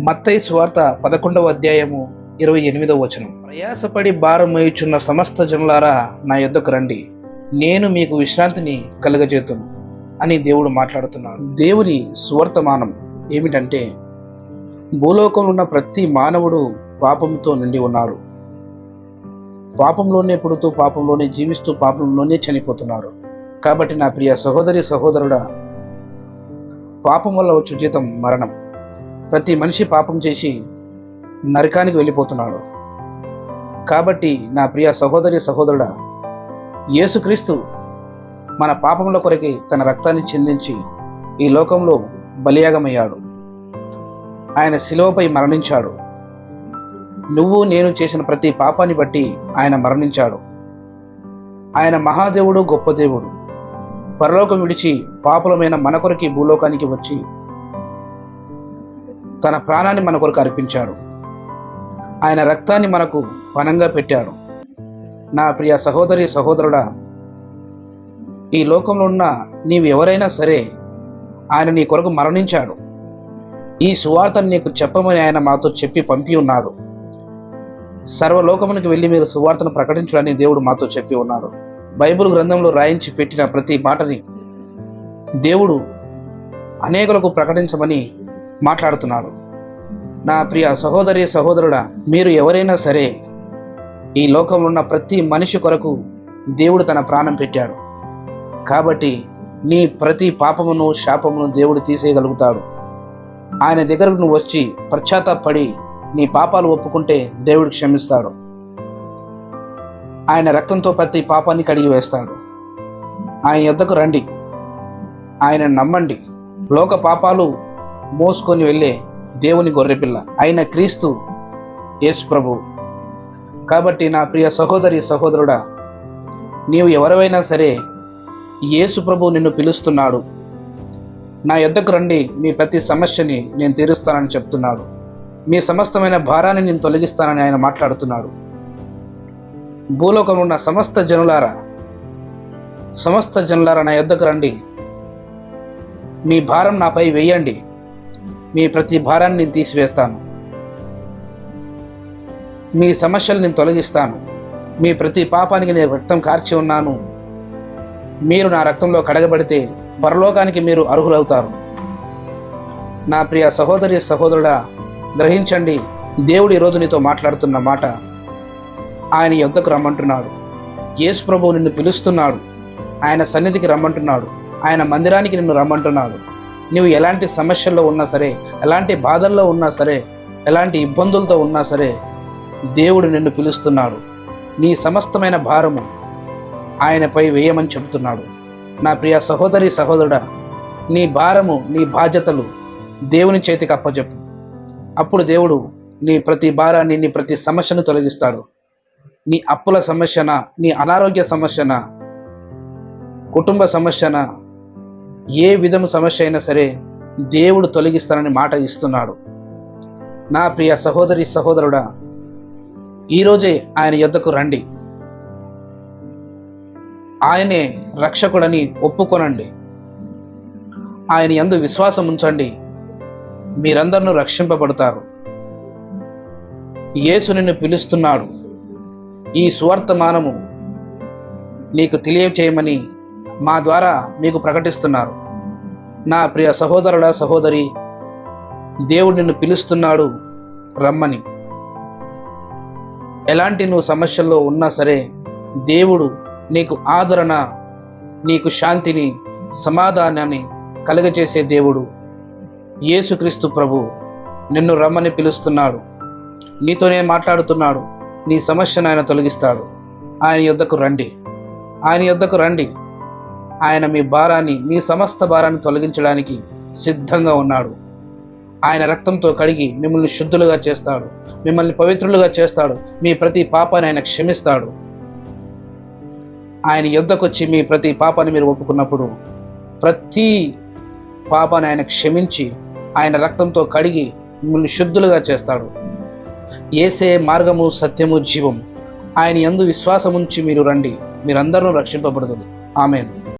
మత్తయి సువార్త 11వ అధ్యాయము 28వ వచనం. ప్రయాసపడి భారం మోయుచున్న సమస్త జనులారా నా యొద్దకు రండి, నేను మీకు విశ్రాంతిని కలుగజేతును అని దేవుడు మాట్లాడుతున్నాడు. దేవుని సువర్తమానం ఏమిటంటే, భూలోకంలో ఉన్న ప్రతి మానవుడు పాపంతో నిండి ఉన్నాడు. పాపంలోనే పుడుతూ, పాపంలోనే జీవిస్తూ, పాపంలోనే చనిపోతున్నాడు. కాబట్టి నా ప్రియ సహోదరి సహోదరుడా, పాపం వల్ల వచ్చు జీతం మరణం. ప్రతి మనిషి పాపం చేసి నరకానికి వెళ్ళిపోతున్నాడు. కాబట్టి నా ప్రియ సహోదరి సహోదరుడా, యేసుక్రీస్తు మన పాపముల కొరకి తన రక్తాన్ని చిందించి ఈ లోకంలో బలియాగమయ్యాడు. ఆయన శిలువపై మరణించాడు. నువ్వు నేను చేసిన ప్రతి పాపాన్ని బట్టి ఆయన మరణించాడు. ఆయన మహాదేవుడు, గొప్ప దేవుడు. పరలోకం విడిచి పాపులమైన మన కొరకి భూలోకానికి వచ్చి తన ప్రాణాన్ని మన కొరకు అర్పించాడు. ఆయన రక్తాన్ని మనకు పణంగా పెట్టాడు. నా ప్రియ సహోదరి సహోదరుడా, ఈ లోకంలో ఉన్న నీవు ఎవరైనా సరే, ఆయన నీ కొరకు మరణించాడు. ఈ సువార్తను నీకు చెప్పమని ఆయన మాతో చెప్పి పంపి ఉన్నాడు. సర్వలోకమునికి వెళ్ళి మీరు సువార్తను ప్రకటించాలని దేవుడు మాతో చెప్పి ఉన్నాడు. బైబిల్ గ్రంథంలో రాయించి పెట్టిన ప్రతి మాటని దేవుడు అనేకులకు ప్రకటించమని మాట్లాడుతున్నాడు. నా ప్రియ సహోదరి సహోదరుడా, మీరు ఎవరైనా సరే, ఈ లోకంలో ఉన్న ప్రతి మనిషి కొరకు దేవుడు తన ప్రాణం పెట్టాడు. కాబట్టి నీ ప్రతి పాపమును, శాపమును దేవుడు తీసేయగలుగుతాడు. ఆయన దగ్గరకు నువ్వు వచ్చి పశ్చాత్తాపడి నీ పాపాలు ఒప్పుకుంటే దేవుడు క్షమిస్తాడు. ఆయన రక్తంతో ప్రతి పాపాన్ని కడిగి వేస్తాడు. ఆయన యొద్దకు రండి, ఆయన నమ్మండి. లోక పాపాలు మోసుకొని వెళ్ళే దేవుని గొర్రెపిల్ల అయిన క్రీస్తు యేసు ప్రభు. కాబట్టి నా ప్రియ సహోదరి సహోదరుడా, నీవు ఎవరైనా సరే, యేసు ప్రభు నిన్ను పిలుస్తున్నాడు. నా యొద్దకు రండి, మీ ప్రతి సమస్యని నేను తీరుస్తానని చెప్తున్నాడు. మీ సమస్తమైన భారాన్ని నేను తొలగిస్తానని ఆయన మాట్లాడుతున్నాడు. భూలోకంలో ఉన్న సమస్త జనులారా నా యొద్దకు రండి, మీ భారం నాపై వేయండి, మీ ప్రతి భారాన్ని నేను తీసివేస్తాను, మీ సమస్యలు నేను తొలగిస్తాను. మీ ప్రతి పాపానికి నేను రక్తం కార్చి ఉన్నాను. మీరు నా రక్తంలో కడగబడితే పరలోకానికి మీరు అర్హులవుతారు. నా ప్రియ సహోదరి సహోదరుడా, గ్రహించండి, దేవుడు ఈరోజు నీతో మాట్లాడుతున్న మాట. ఆయన యొద్దకు రమ్మంటున్నాడు. యేసు ప్రభువు నిన్ను పిలుస్తున్నాడు. ఆయన సన్నిధికి రమ్మంటున్నాడు. ఆయన మందిరానికి నిన్ను రమ్మంటున్నాడు. నువ్వు ఎలాంటి సమస్యల్లో ఉన్నా సరే, ఎలాంటి బాధల్లో ఉన్నా సరే, ఎలాంటి ఇబ్బందులతో ఉన్నా సరే, దేవుడు నిన్ను పిలుస్తున్నాడు. నీ సమస్తమైన భారము ఆయనపై వేయమని చెబుతున్నాడు. నా ప్రియ సహోదరి సహోదరుడా, నీ భారము, నీ బాధ్యతలు దేవుని చేతికి అప్పచెప్పు. అప్పుడు దేవుడు నీ ప్రతి భారాన్ని, నీ ప్రతి సమస్యను తొలగిస్తాడు. నీ అప్పుల సమస్యన, నీ అనారోగ్య సమస్యన, కుటుంబ సమస్యన, ఏ విధము సమస్య అయినా సరే దేవుడు తొలగిస్తానని మాట ఇస్తున్నాడు. నా ప్రియ సహోదరి సహోదరుడా, ఈరోజే ఆయన యొద్దకు రండి. ఆయనే రక్షకుడని ఒప్పుకొనండి. ఆయన యందు విశ్వాసం ఉంచండి. మీరందరూ రక్షింపబడతారు. యేసు నిన్ను పిలుస్తున్నాడు. ఈ సువర్తమానము నీకు తెలియచేయమని మా ద్వారా మీకు ప్రకటిస్తున్నారు. నా ప్రియ సహోదరుడా సహోదరి, దేవుడు నిన్ను పిలుస్తున్నాడు, రమ్మని. ఎలాంటి నువ్వు సమస్యల్లో ఉన్నా సరే, దేవుడు నీకు ఆదరణ, నీకు శాంతిని, సమాధానాన్ని కలుగజేసే దేవుడు యేసుక్రీస్తు ప్రభు నిన్ను రమ్మని పిలుస్తున్నాడు. నీతోనే మాట్లాడుతున్నాడు. నీ సమస్యను ఆయన తొలగిస్తాడు. ఆయన యొద్దకు రండి, ఆయన యొద్దకు రండి. ఆయన మీ భారాన్ని, మీ సమస్త భారాన్ని తొలగించడానికి సిద్ధంగా ఉన్నాడు. ఆయన రక్తంతో కడిగి మిమ్మల్ని శుద్ధులుగా చేస్తాడు, మిమ్మల్ని పవిత్రులుగా చేస్తాడు. మీ ప్రతి పాపాన్ని ఆయన క్షమిస్తాడు. ఆయన యొద్దకు వచ్చి మీ ప్రతి పాపాన్ని మీరు ఒప్పుకున్నప్పుడు, ప్రతి పాపాన్ని ఆయన క్షమించి ఆయన రక్తంతో కడిగి మిమ్మల్ని శుద్ధులుగా చేస్తాడు. యేసే మార్గము, సత్యము, జీవం. ఆయన యందు విశ్వాసముంచి మీరు రండి, మీరందరూ రక్షింపబడుతుంది. ఆమేన్.